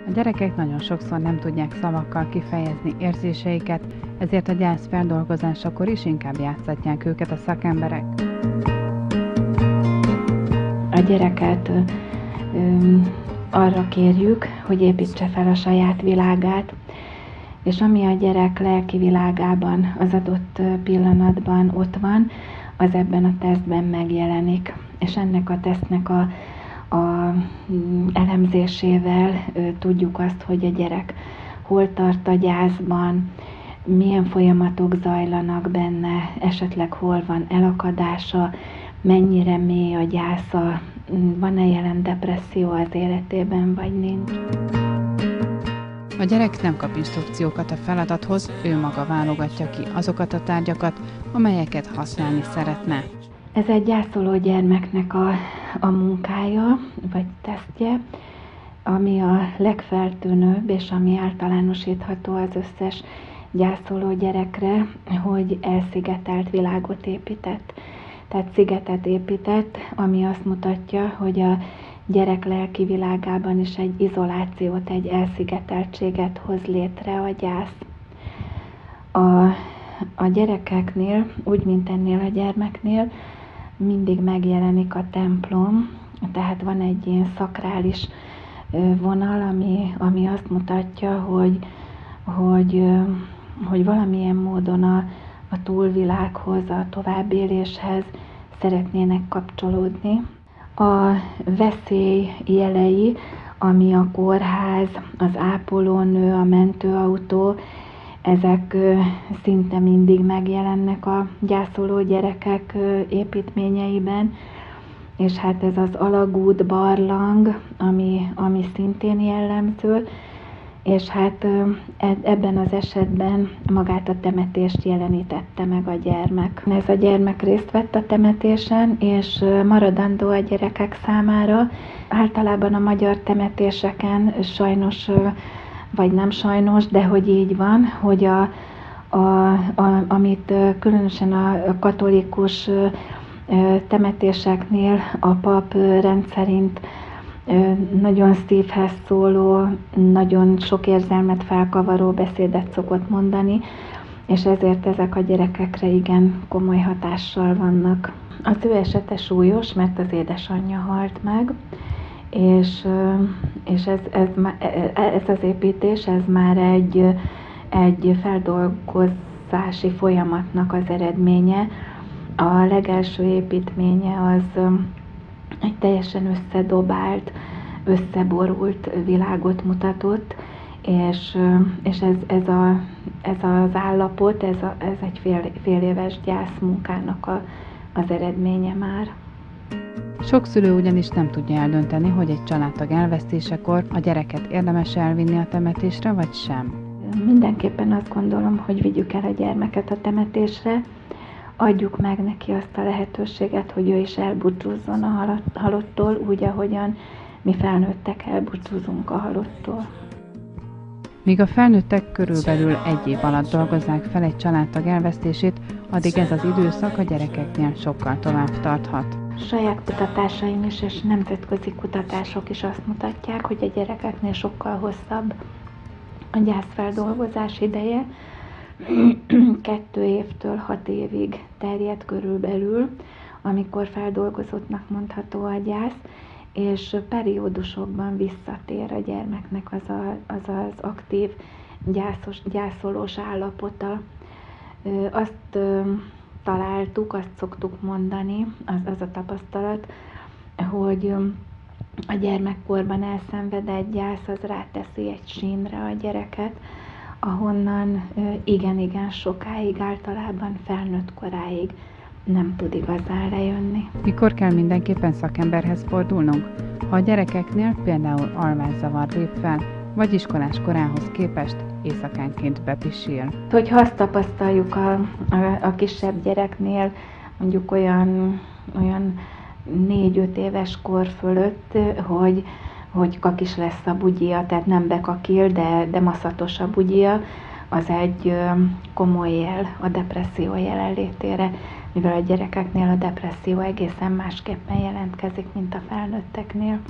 A gyerekek nagyon sokszor nem tudják szavakkal kifejezni érzéseiket, ezért a gyász feldolgozásakor is inkább játszatják őket a szakemberek. A gyereket arra kérjük, hogy építse fel a saját világát, és ami a gyerek lelki világában az adott pillanatban ott van, az ebben a tesztben megjelenik. És ennek a tesztnek a elemzésével tudjuk azt, hogy a gyerek hol tart a gyászban, milyen folyamatok zajlanak benne, esetleg hol van elakadása, mennyire mély a gyásza, van-e jelen depresszió az életében, vagy nincs. A gyerek nem kap instrukciókat a feladathoz, ő maga válogatja ki azokat a tárgyakat, amelyeket használni szeretne. Ez egy gyászoló gyermeknek a munkája, vagy tesztje, ami a legfeltűnőbb, és ami általánosítható az összes gyászoló gyerekre, hogy elszigetelt világot épített. Tehát szigetet épített, ami azt mutatja, hogy a gyerek lelki világában is egy izolációt, egy elszigeteltséget hoz létre a gyász. A gyerekeknél, úgy mint ennél a gyermeknél, mindig megjelenik a templom, tehát van egy ilyen szakrális vonal, ami azt mutatja, hogy valamilyen módon a túlvilághoz, a továbbéléshez szeretnének kapcsolódni. A veszély jelei, ami a kórház, az ápolónő, a mentőautó, ezek szinte mindig megjelennek a gyászoló gyerekek építményeiben, és hát ez az alagút, barlang, ami szintén jellemző, és hát ebben az esetben magát a temetést jelenítette meg a gyermek. Ez a gyermek részt vett a temetésen, és maradandó a gyerekek számára. Általában a magyar temetéseken sajnos, vagy nem sajnos, de hogy így van, hogy amit különösen a katolikus temetéseknél a pap rendszerint nagyon szívhez szóló, nagyon sok érzelmet felkavaró beszédet szokott mondani, és ezért ezek a gyerekekre igen komoly hatással vannak. Az ő esete súlyos, mert az édesanyja halt meg, és ez az építés, ez már egy feldolgozási folyamatnak az eredménye. A legelső építménye az egy teljesen összedobált, összeborult világot mutatott, és ez az állapot, ez egy fél éves gyászmunkának az eredménye már. Sok szülő ugyanis nem tudja eldönteni, hogy egy családtag elvesztésekor a gyereket érdemes elvinni a temetésre, vagy sem. Mindenképpen azt gondolom, hogy vigyük el a gyermeket a temetésre, adjuk meg neki azt a lehetőséget, hogy ő is elbúcsúzzon a halottól, úgy, ahogyan mi felnőttek elbúcsúzunk a halottól. Míg a felnőttek körülbelül 1 év alatt dolgozzák fel egy családtag elvesztését, addig ez az időszak a gyerekeknél sokkal tovább tarthat. Saját kutatásaim is, és nemzetközi kutatások is azt mutatják, hogy a gyerekeknél sokkal hosszabb a gyászfeldolgozás ideje, 2 évtől 6 évig terjed körülbelül, amikor feldolgozottnak mondható a gyász, és periódusokban visszatér a gyermeknek az aktív gyászolós állapota. Azt találtuk, azt szoktuk mondani, az a tapasztalat, hogy a gyermekkorban elszenvedett gyász az ráteszi egy sínre a gyereket, ahonnan igen sokáig, általában felnőtt koráig nem tud igazán lejönni. Mikor kell mindenképpen szakemberhez fordulnunk? Ha a gyerekeknél például alvászavar lép fel, vagy iskolás korához képest éjszakánként bepisil. Hogyha azt tapasztaljuk a kisebb gyereknél, mondjuk olyan 4-5 éves kor fölött, hogy kakis lesz a bugyija, tehát nem bekakil, de maszatos a bugyija, az egy komoly jel a depresszió jelenlétére, mivel a gyerekeknél a depresszió egészen másképpen jelentkezik, mint a felnőtteknél.